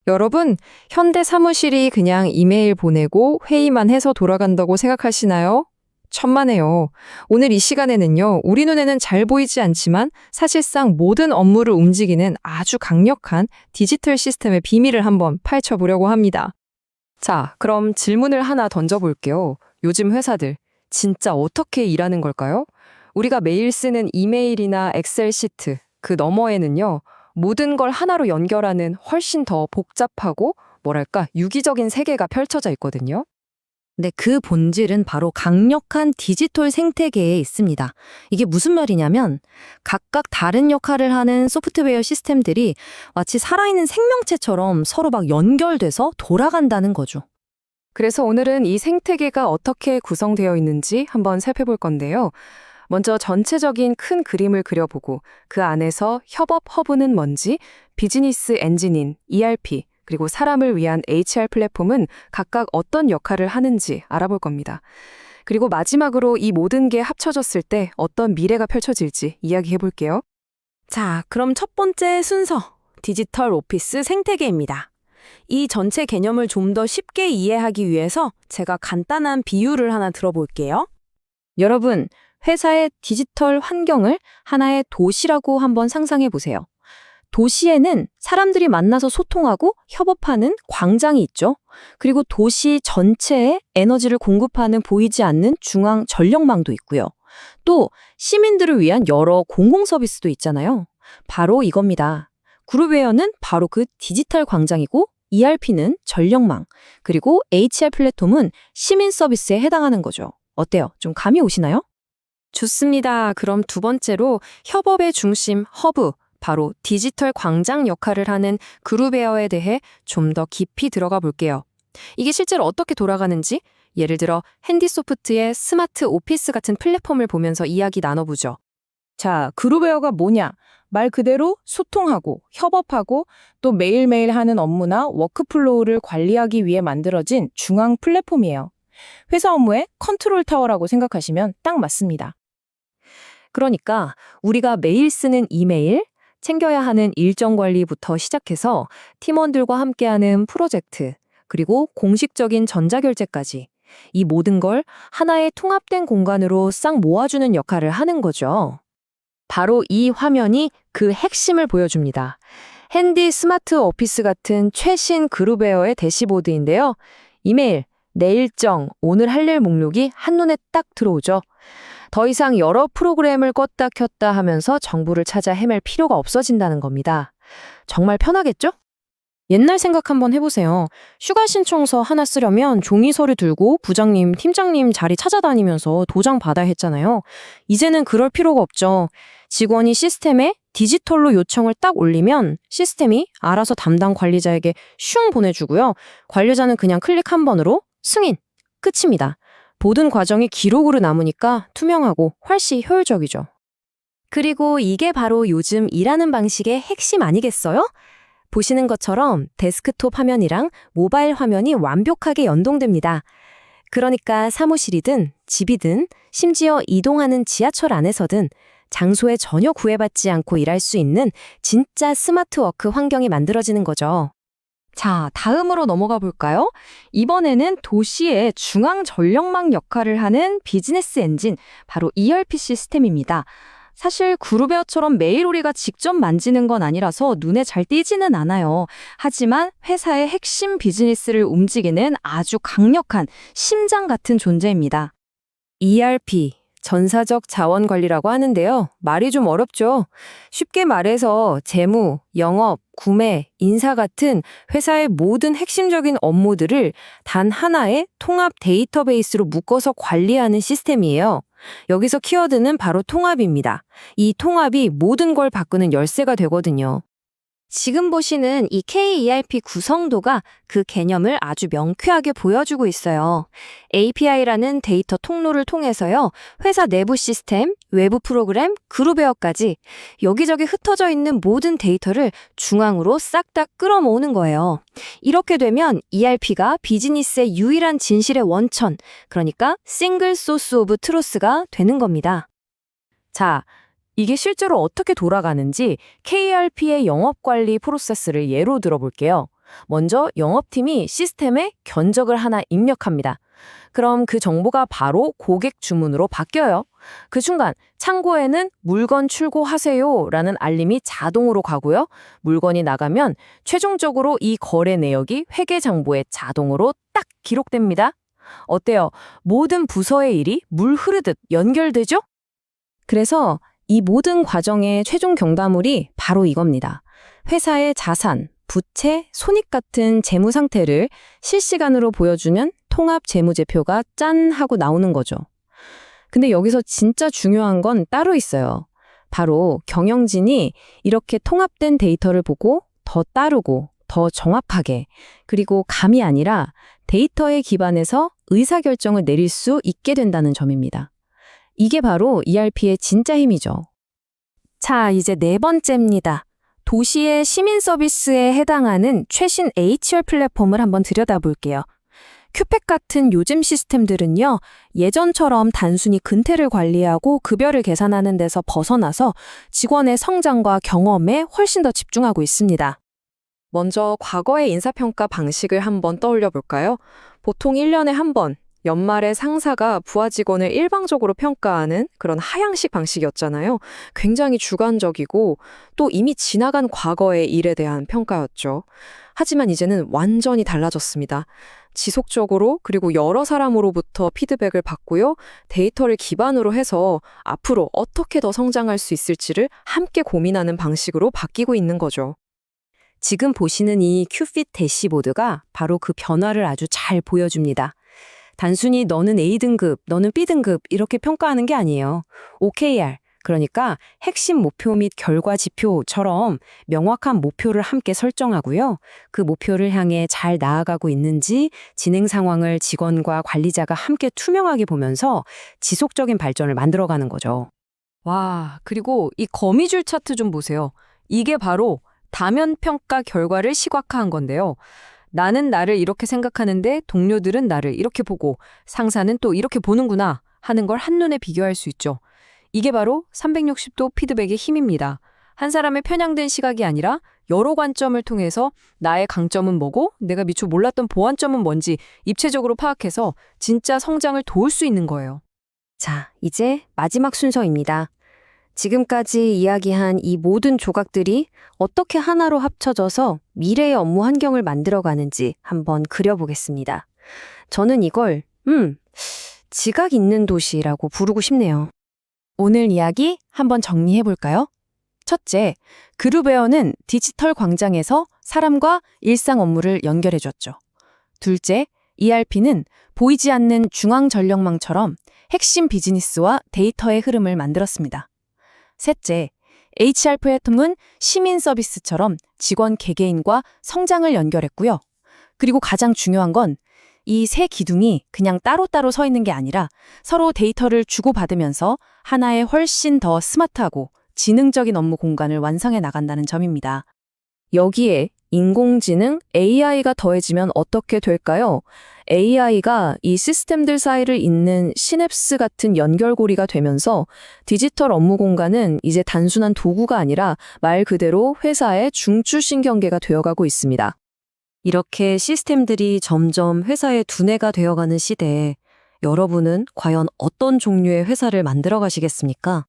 여러분, 현대 사무실이 그냥 이메일 보내고 회의만 해서 돌아간다고 생각하시나요? 천만에요. 오늘 이 시간에는요, 우리 눈에는 잘 보이지 않지만 사실상 모든 업무를 움직이는 아주 강력한 디지털 시스템의 비밀을 한번 파헤쳐보려고 합니다. 자, 그럼 질문을 하나 던져볼게요. 요즘 회사들, 진짜 어떻게 일하는 걸까요? 우리가 매일 쓰는 이메일이나 엑셀 시트, 그 너머에는요, 모든 걸 하나로 연결하는 훨씬 더 복잡하고 뭐랄까 유기적인 세계가 펼쳐져 있거든요. 네, 그 본질은 바로 강력한 디지털 생태계에 있습니다. 이게 무슨 말이냐면 각각 다른 역할을 하는 소프트웨어 시스템들이 마치 살아있는 생명체처럼 서로 막 연결돼서 돌아간다는 거죠. 그래서 오늘은 이 생태계가 어떻게 구성되어 있는지 한번 살펴볼 건데요. 먼저 전체적인 큰 그림을 그려보고 그 안에서 협업 허브는 뭔지, 비즈니스 엔진인 ERP, 그리고 사람을 위한 HR 플랫폼은 각각 어떤 역할을 하는지 알아볼 겁니다. 그리고 마지막으로 이 모든 게 합쳐졌을 때 어떤 미래가 펼쳐질지 이야기해 볼게요. 자, 그럼 첫 번째 순서, 디지털 오피스 생태계입니다. 이 전체 개념을 좀 더 쉽게 이해하기 위해서 제가 간단한 비유를 하나 들어볼게요. 여러분, 회사의 디지털 환경을 하나의 도시라고 한번 상상해 보세요. 도시에는 사람들이 만나서 소통하고 협업하는 광장이 있죠. 그리고 도시 전체에 에너지를 공급하는 보이지 않는 중앙 전력망도 있고요. 또 시민들을 위한 여러 공공 서비스도 있잖아요. 바로 이겁니다. 그룹웨어는 바로 그 디지털 광장이고 ERP는 전력망, 그리고 HR 플랫폼은 시민 서비스에 해당하는 거죠. 어때요? 좀 감이 오시나요? 좋습니다. 그럼 두 번째로 협업의 중심 허브, 바로 디지털 광장 역할을 하는 그룹웨어에 대해 좀 더 깊이 들어가 볼게요. 이게 실제로 어떻게 돌아가는지, 예를 들어 핸디소프트의 스마트 오피스 같은 플랫폼을 보면서 이야기 나눠보죠. 자, 그룹웨어가 뭐냐? 말 그대로 소통하고 협업하고 또 매일매일 하는 업무나 워크플로우를 관리하기 위해 만들어진 중앙 플랫폼이에요. 회사 업무의 컨트롤 타워라고 생각하시면 딱 맞습니다. 그러니까 우리가 매일 쓰는 이메일, 챙겨야 하는 일정 관리부터 시작해서 팀원들과 함께하는 프로젝트, 그리고 공식적인 전자결제까지 이 모든 걸 하나의 통합된 공간으로 싹 모아주는 역할을 하는 거죠. 바로 이 화면이 그 핵심을 보여줍니다. 핸디 스마트 오피스 같은 최신 그룹웨어의 대시보드인데요. 이메일, 내 일정, 오늘 할 일 목록이 한눈에 딱 들어오죠. 더 이상 여러 프로그램을 껐다 켰다 하면서 정보를 찾아 헤맬 필요가 없어진다는 겁니다. 정말 편하겠죠? 옛날 생각 한번 해보세요. 휴가 신청서 하나 쓰려면 종이 서류 들고 부장님, 팀장님 자리 찾아다니면서 도장 받아야 했잖아요. 이제는 그럴 필요가 없죠. 직원이 시스템에 디지털로 요청을 딱 올리면 시스템이 알아서 담당 관리자에게 슝 보내주고요. 관리자는 그냥 클릭 한 번으로 승인, 끝입니다. 모든 과정이 기록으로 남으니까 투명하고 훨씬 효율적이죠. 그리고 이게 바로 요즘 일하는 방식의 핵심 아니겠어요? 보시는 것처럼 데스크톱 화면이랑 모바일 화면이 완벽하게 연동됩니다. 그러니까 사무실이든 집이든 심지어 이동하는 지하철 안에서든 장소에 전혀 구애받지 않고 일할 수 있는 진짜 스마트워크 환경이 만들어지는 거죠. 자, 다음으로 넘어가 볼까요? 이번에는 도시의 중앙 전력망 역할을 하는 비즈니스 엔진, 바로 ERP 시스템입니다. 사실 그룹웨어처럼 매일 우리가 직접 만지는 건 아니라서 눈에 잘 띄지는 않아요. 하지만 회사의 핵심 비즈니스를 움직이는 아주 강력한 심장 같은 존재입니다. ERP, 전사적 자원 관리라고 하는데요. 말이 좀 어렵죠? 쉽게 말해서 재무, 영업, 구매, 인사 같은 회사의 모든 핵심적인 업무들을 단 하나의 통합 데이터베이스로 묶어서 관리하는 시스템이에요. 여기서 키워드는 바로 통합입니다. 이 통합이 모든 걸 바꾸는 열쇠가 되거든요. 지금 보시는 이 KERP 구성도가 그 개념을 아주 명쾌하게 보여주고 있어요. API라는 데이터 통로를 통해서요, 회사 내부 시스템, 외부 프로그램, 그룹웨어까지 여기저기 흩어져 있는 모든 데이터를 중앙으로 싹 다 끌어모으는 거예요. 이렇게 되면 ERP가 비즈니스의 유일한 진실의 원천, 그러니까 싱글 소스 오브 트루스가 되는 겁니다. 자, 이게 실제로 어떻게 돌아가는지 KERP의 영업관리 프로세스를 예로 들어볼게요. 먼저 영업팀이 시스템에 견적을 하나 입력합니다. 그럼 그 정보가 바로 고객 주문으로 바뀌어요. 그 순간 창고에는 물건 출고하세요라는 알림이 자동으로 가고요. 물건이 나가면 최종적으로 이 거래 내역이 회계 장부에 자동으로 딱 기록됩니다. 어때요? 모든 부서의 일이 물 흐르듯 연결되죠? 그래서 이 모든 과정의 최종 경과물이 바로 이겁니다. 회사의 자산, 부채, 손익 같은 재무 상태를 실시간으로 보여주는 통합 재무제표가 짠 하고 나오는 거죠. 근데 여기서 진짜 중요한 건 따로 있어요. 바로 경영진이 이렇게 통합된 데이터를 보고 더 따르고 더 정확하게, 그리고 감이 아니라 데이터에 기반해서 의사결정을 내릴 수 있게 된다는 점입니다. 이게 바로 ERP의 진짜 힘이죠. 자, 이제 네 번째입니다. 도시의 시민 서비스에 해당하는 최신 HR 플랫폼을 한번 들여다볼게요. 큐팩 같은 요즘 시스템들은요, 예전처럼 단순히 근태를 관리하고 급여를 계산하는 데서 벗어나서 직원의 성장과 경험에 훨씬 더 집중하고 있습니다. 먼저 과거의 인사평가 방식을 한번 떠올려 볼까요? 보통 1년에 한 번, 연말에 상사가 부하 직원을 일방적으로 평가하는 그런 하향식 방식이었잖아요. 굉장히 주관적이고 또 이미 지나간 과거의 일에 대한 평가였죠. 하지만 이제는 완전히 달라졌습니다. 지속적으로 그리고 여러 사람으로부터 피드백을 받고요. 데이터를 기반으로 해서 앞으로 어떻게 더 성장할 수 있을지를 함께 고민하는 방식으로 바뀌고 있는 거죠. 지금 보시는 이 큐핏 대시보드가 바로 그 변화를 아주 잘 보여줍니다. 단순히 너는 A등급, 너는 B등급 이렇게 평가하는 게 아니에요. OKR, 그러니까 핵심 목표 및 결과 지표처럼 명확한 목표를 함께 설정하고요. 그 목표를 향해 잘 나아가고 있는지 진행 상황을 직원과 관리자가 함께 투명하게 보면서 지속적인 발전을 만들어가는 거죠. 와, 그리고 이 거미줄 차트 좀 보세요. 이게 바로 다면 평가 결과를 시각화한 건데요. 나는 나를 이렇게 생각하는데 동료들은 나를 이렇게 보고 상사는 또 이렇게 보는구나 하는 걸 한눈에 비교할 수 있죠. 이게 바로 360도 피드백의 힘입니다. 한 사람의 편향된 시각이 아니라 여러 관점을 통해서 나의 강점은 뭐고 내가 미처 몰랐던 보완점은 뭔지 입체적으로 파악해서 진짜 성장을 도울 수 있는 거예요. 자, 이제 마지막 순서입니다. 지금까지 이야기한 이 모든 조각들이 어떻게 하나로 합쳐져서 미래의 업무 환경을 만들어가는지 한번 그려보겠습니다. 저는 이걸, 지각 있는 도시라고 부르고 싶네요. 오늘 이야기 한번 정리해볼까요? 첫째, 그룹웨어는 디지털 광장에서 사람과 일상 업무를 연결해줬죠. 둘째, ERP는 보이지 않는 중앙 전력망처럼 핵심 비즈니스와 데이터의 흐름을 만들었습니다. 셋째, HR 플랫폼은 시민 서비스처럼 직원 개개인과 성장을 연결했고요. 그리고 가장 중요한 건 이 세 기둥이 그냥 따로따로 서 있는 게 아니라 서로 데이터를 주고받으면서 하나의 훨씬 더 스마트하고 지능적인 업무 공간을 완성해 나간다는 점입니다. 여기에 인공지능 AI가 더해지면 어떻게 될까요? AI가 이 시스템들 사이를 잇는 시냅스 같은 연결고리가 되면서 디지털 업무 공간은 이제 단순한 도구가 아니라 말 그대로 회사의 중추신경계가 되어가고 있습니다. 이렇게 시스템들이 점점 회사의 두뇌가 되어가는 시대에 여러분은 과연 어떤 종류의 회사를 만들어 가시겠습니까?